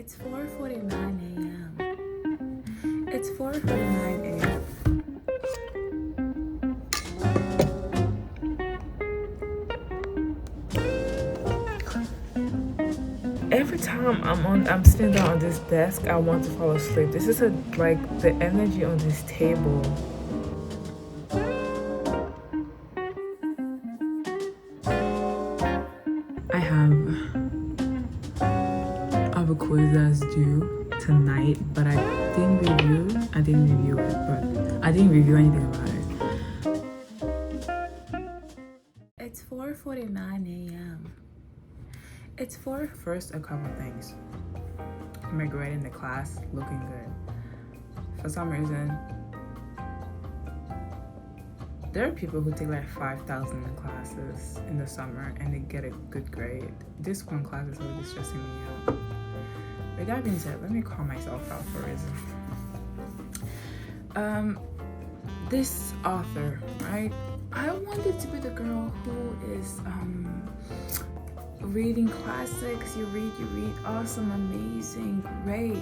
It's 4:49 a.m. It's 4:49 a.m. Every time I'm sitting down on this desk, I want to fall asleep. This is like the energy on this table. I have a quiz that's due tonight, but I didn't review it, but I didn't review anything about it. It's 4:49 a.m. It's first a couple things. I'm graduating the class, looking good. For some reason, there are people who take like 5,000 classes in the summer and they get a good grade. This one class is really stressing me out. With that being said, let me call myself out for a reason. This author, right? I wanted to be the girl who is reading classics. You read, awesome, amazing, great.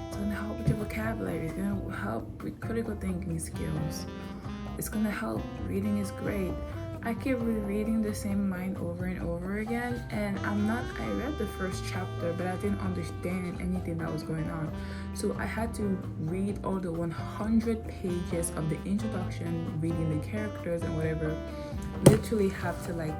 It's gonna help with your vocabulary. It's gonna help with critical thinking skills. It's gonna help. Reading is great. I keep rereading the same line over and over again, and I read the first chapter, but I didn't understand anything that was going on. So I had to read all the 100 pages of the introduction, reading the characters and whatever. Literally have to like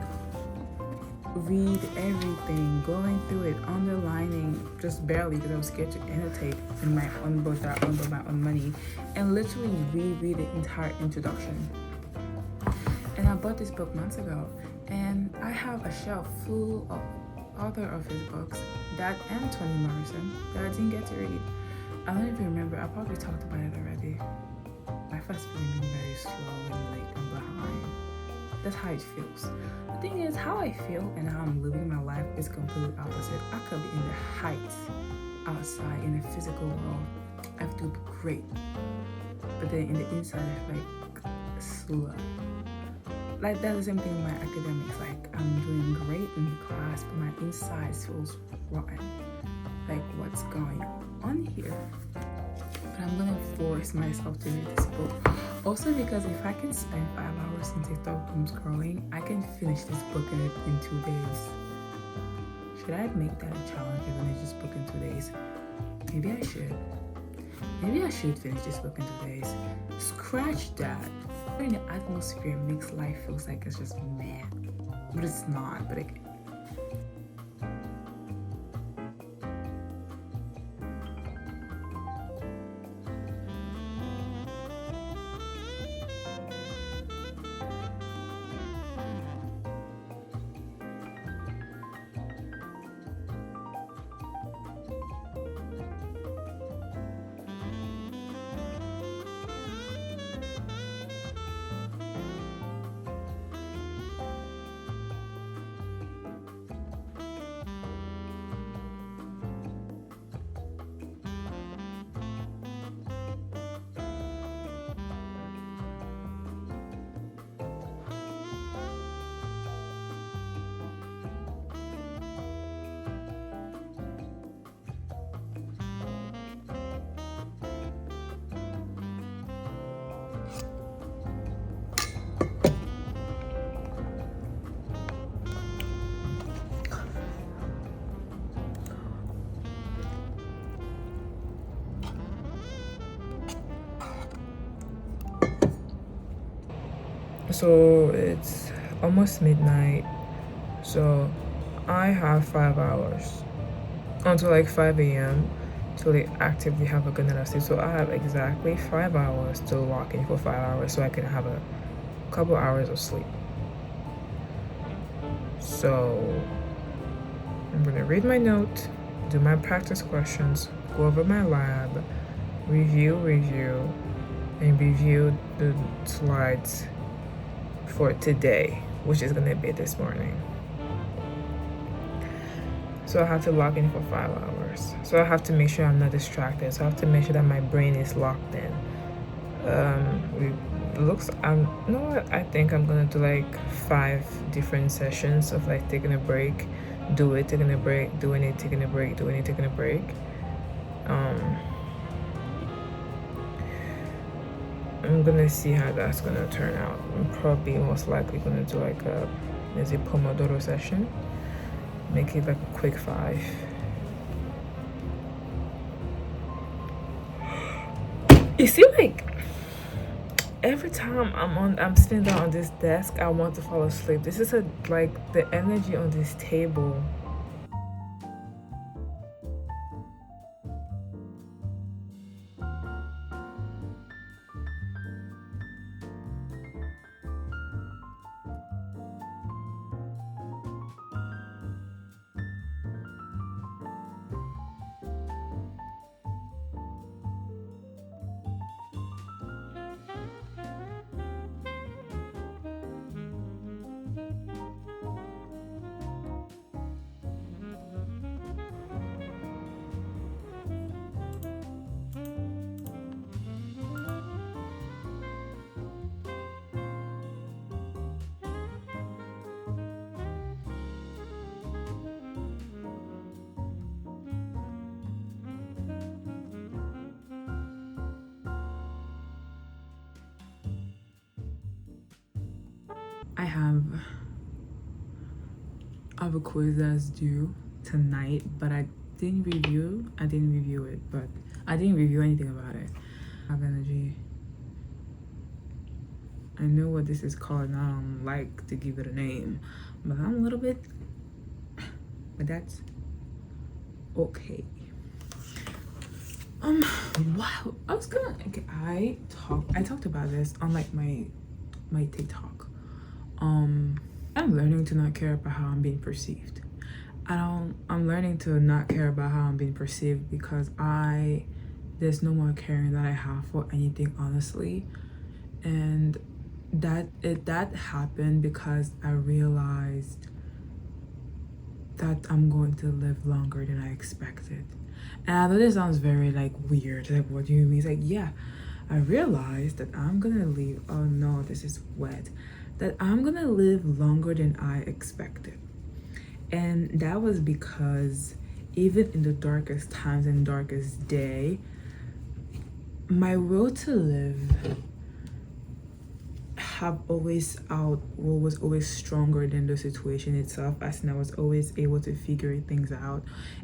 read everything, going through it, underlining, just barely because I was scared to annotate in my own book that I owned with my own money, and literally reread the entire introduction. And I bought this book months ago, and I have a shelf full of author of his books, that and Toni Morrison, that I didn't get to read. I don't even remember. I probably talked about it already. My first feeling being very slow and late and behind. That's how it feels. The thing is, how I feel and how I'm living my life is completely opposite. I could be in the heights outside in the physical world. I feel great, but then in the inside, I feel like slow. Like that's the same thing with my academics. Like I'm doing great in the class, but my inside feels rotten. Like what's going on here? But I'm gonna force myself to read this book. Also because if I can spend 5 hours on TikTok doom scrolling, I can finish this book in 2 days. Should I make that a challenge and finish this book in 2 days? Maybe I should. Maybe I should finish this book in 2 days. Scratch that. In the atmosphere makes life feels like it's just mad, but it's not. But so it's almost midnight, so I have 5 hours until like 5 a.m. to like actively have a good night of sleep. So I have exactly 5 hours to lock in for 5 hours so I can have a couple hours of sleep. So I'm gonna read my note, do my practice questions, go over my lab, review, and review the slides for today, which is gonna be this morning. So I have to log in for 5 hours. So I have to make sure I'm not distracted. So I have to make sure that my brain is locked in. You know what? I think I'm gonna do like 5 different sessions of like taking a break, taking a break, doing it, taking a break, doing it, taking a break. I'm gonna see how that's gonna turn out. I'm probably most likely gonna do like a Pomodoro session. Make it like a quick 5. You see, like every time I'm sitting down on this desk, I want to fall asleep. This is like the energy on this table. I have a quiz that's due tonight, but I didn't review it, but I didn't review anything about it. I have energy. I know what this is called, and I don't like to give it a name, but I'm a little bit, but that's okay. Wow, I talked about this on like my TikTok. I'm learning to not care about how I'm being perceived. I'm learning to not care about how I'm being perceived because there's no more caring that I have for anything, honestly. And that happened because I realized that I'm going to live longer than I expected. And I know this sounds very like weird, like what do you mean? It's like, yeah, I realized that I'm gonna live, oh no, this is wet, that I'm gonna live longer than I expected. And that was because even in the darkest times and darkest day, my will to live was always stronger than the situation itself, as in I was always able to figure things out.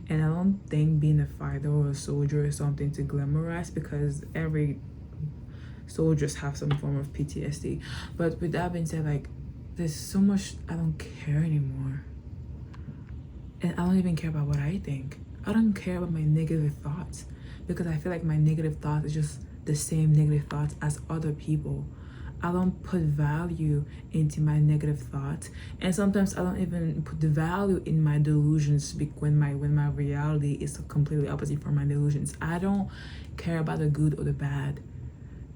And I don't think being a fighter or a soldier is something to glamorize, because every soldiers have some form of PTSD. But with that being said, like, there's so much I don't care anymore. And I don't even care about what I think. I don't care about my negative thoughts, because I feel like my negative thoughts is just the same negative thoughts as other people. I don't put value into my negative thoughts, and sometimes I don't even put the value in my delusions when my reality is completely opposite from my delusions. I don't care about the good or the bad.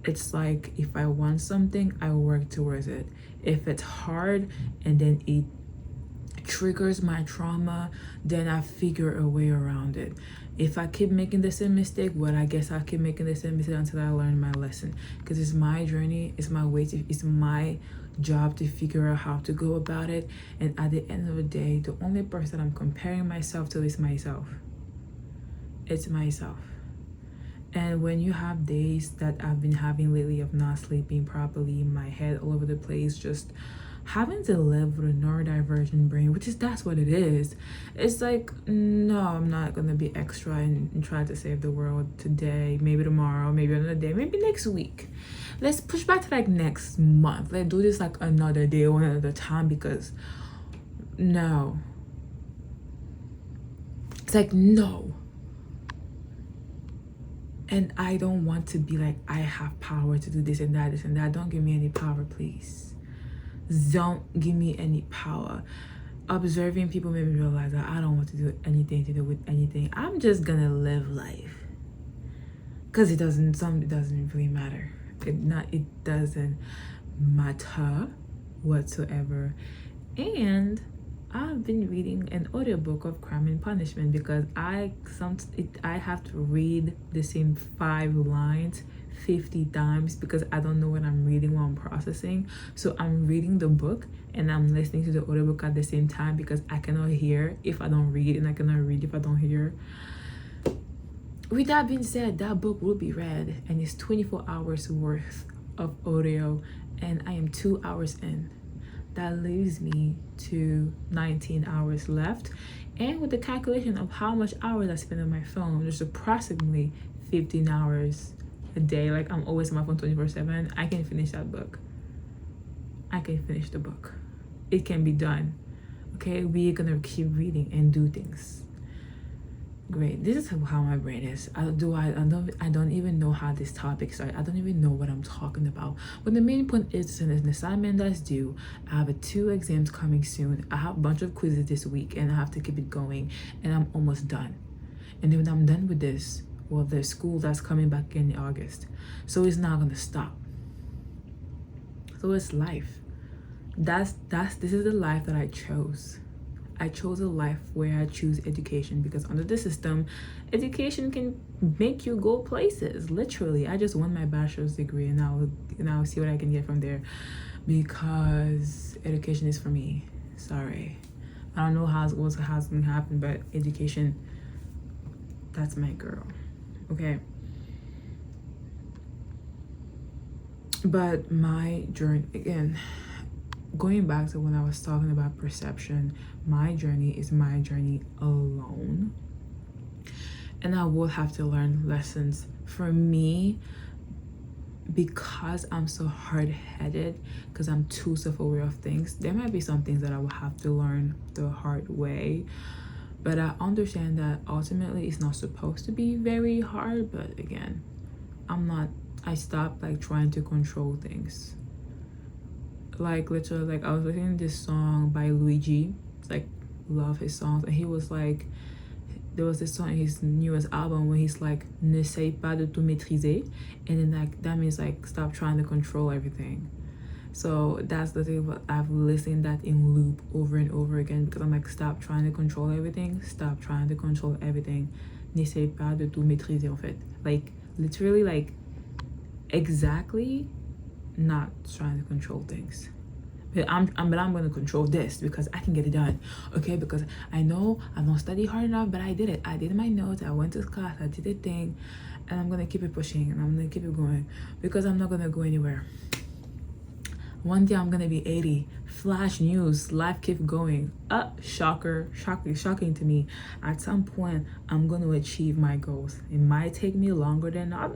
It's like, if I want something, I work towards it. If it's hard and then it triggers my trauma, then I figure a way around it. If I keep making the same mistake, well, I guess I'll keep making the same mistake until I learn my lesson, because it's my journey, it's my job to figure out how to go about it. And at the end of the day, the only person I'm comparing myself to is myself. It's myself. And when you have days that I've been having lately of not sleeping properly, my head all over the place, just having to live with a neurodivergent brain, that's what it is. It's like, no, I'm not gonna be extra and try to save the world today, maybe tomorrow, maybe another day, maybe next week. Let's push back to like next month. Let's do this like another day, one at a time, because no. It's like, no. And I don't want to be like, I have power to do this and that, this and that. Don't give me any power, please. Don't give me any power. Observing people made me realize that I don't want to do anything to do with anything. I'm just gonna live life, because it doesn't really matter. It doesn't matter whatsoever. And I've been reading an audiobook of Crime and Punishment, because I have to read the same 5 lines 50 times, because I don't know what I'm reading while I'm processing. So I'm reading the book and I'm listening to the audiobook at the same time, because I cannot hear if I don't read, and I cannot read if I don't hear. with that being said, that book will be read, and it's 24 hours worth of audio, and I am 2 hours in. That leaves me to 19 hours left, and with the calculation of how much hours I spend on my phone, there's approximately 15 hours a day. Like, I'm always on my phone 24/7. I can finish that book. I can finish the book. It can be done. Okay, we're gonna keep reading and do things. Great. This is how my brain is. I don't even know how this topic started. I don't even know what I'm talking about. But the main point is an assignment that's due. I have 2 exams coming soon. I have a bunch of quizzes this week, and I have to keep it going. And I'm almost done. And then when I'm done with this, well, there's school that's coming back in August, so it's not gonna stop. So it's life. This is the life that I chose. I chose a life where I choose education, because under the system, education can make you go places. Literally, I just won my bachelor's degree, and I'll see what I can get from there, because education is for me. Sorry, I don't know how's gonna happen, but education, that's my girl. Okay. But my journey, again, going back to when I was talking about perception, my journey is my journey alone. And I will have to learn lessons. For me, because I'm so hard-headed, because I'm too self-aware of things, there might be some things that I will have to learn the hard way. But I understand that ultimately it's not supposed to be very hard. But again, I stopped like trying to control things. Like literally, like I was listening to this song by Luigi, like love his songs, and he was like, there was this song in his newest album where he's like, n'essaye pas de tout maîtriser, and then like that means like stop trying to control everything. So that's the thing, but I've listened that in loop over and over again, because I'm like, stop trying to control everything, stop trying to control everything, n'essaye pas de tout maîtriser en fait. Like literally, like exactly, not trying to control things. But I'm gonna control this because I can get it done. Okay, because I know I don't study hard enough, but I did it. I did my notes, I went to class, I did the thing, and I'm gonna keep it pushing, and I'm gonna keep it going, because I'm not gonna go anywhere. One day I'm gonna be 80. Flash news, life keep going. Shocking to me. At some point, I'm gonna achieve my goals. It might take me longer than I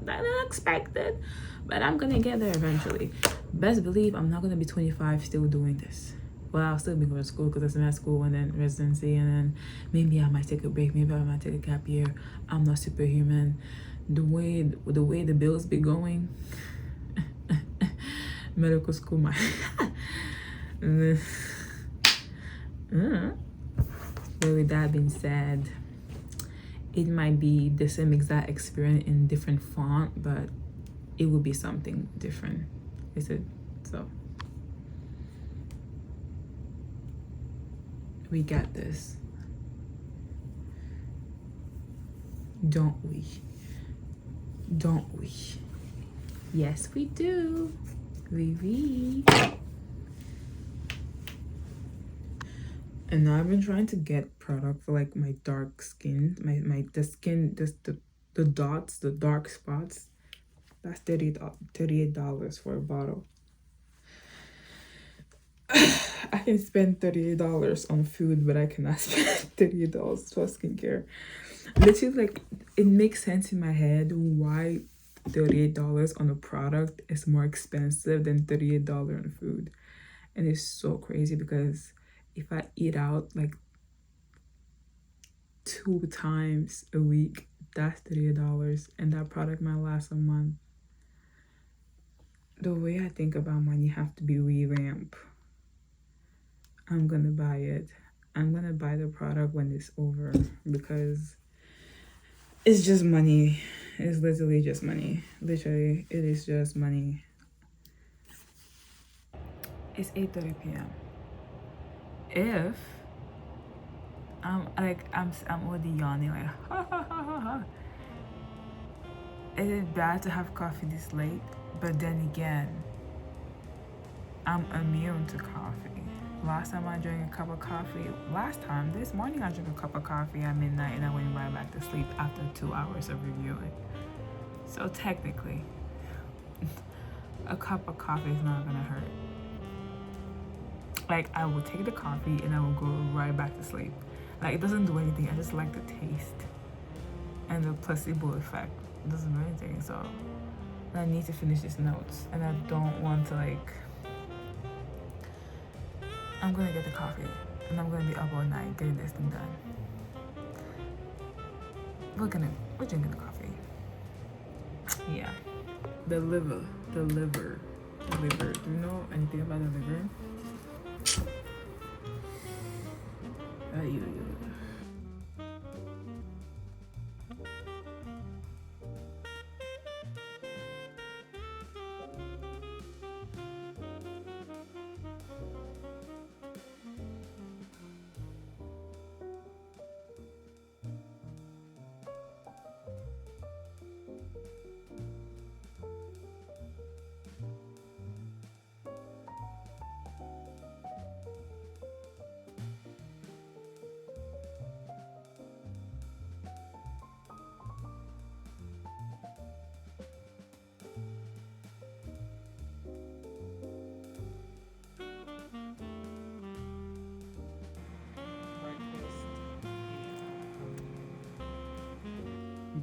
expected, but I'm gonna get there eventually. Best believe I'm not gonna be 25 still doing this. Well, I'll still be going to school, because I'm at school, and then residency, and then maybe I might take a break, maybe I might take a gap year. I'm not superhuman. The way the bills be going, medical school might But with that being said, it might be the same exact experience in different font, but it will be something different. Is it? So we got this, don't we? Yes, we do. We. And now I've been trying to get product for like my dark skin, the skin, the dots, the dark spots. That's $38 for a bottle. I can spend $38 on food, but I cannot spend $38 for skincare. Literally, like, it makes sense in my head why $38 on a product is more expensive than $38 on food. And it's so crazy, because if I eat out like 2 times a week, that's $38, and that product might last a month. The way I think about money have to be revamped. I'm gonna buy it. I'm gonna buy the product when it's over, because it's just money. It's literally just money. Literally, it is just money. It's 8:30 p.m. If I'm already yawning, like ha ha ha ha ha. Is it bad to have coffee this late? But then again, I'm immune to coffee. Last time I drank a cup of coffee, this morning I drank a cup of coffee at midnight and I went right back to sleep after 2 hours of reviewing. So technically, a cup of coffee is not gonna hurt. Like, I will take the coffee and I will go right back to sleep. Like, it doesn't do anything. I just like the taste and the placebo effect. It doesn't do anything. So I need to finish these notes, and I don't want to, like, I'm gonna get the coffee and I'm gonna be up all night getting this thing done. We're drinking the coffee. Yeah. The liver. Do you know anything about the liver? You.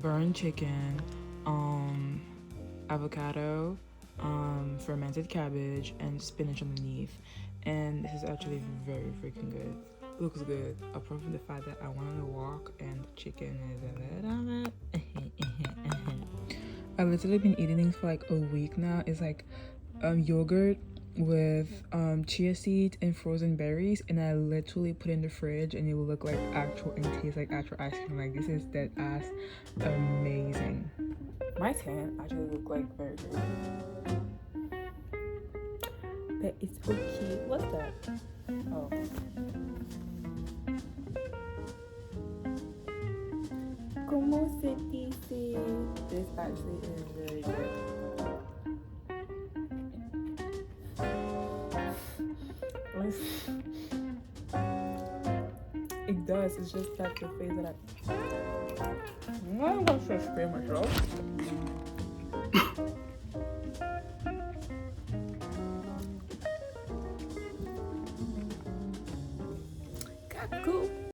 Burnt chicken, avocado, fermented cabbage, and spinach underneath. And this is actually very freaking good. Looks good, apart from the fact that I went on a walk and the chicken is a little bit. I've literally been eating things for like a week now. It's like yogurt with chia seeds and frozen berries, and I literally put it in the fridge and it will look like actual and taste like actual ice cream. Like, this is dead ass amazing. My tan actually look like very good, but it's okay. What's that? Oh, como se dice? This actually is very good. It does. It's just that the face that I'm not gonna say spray myself.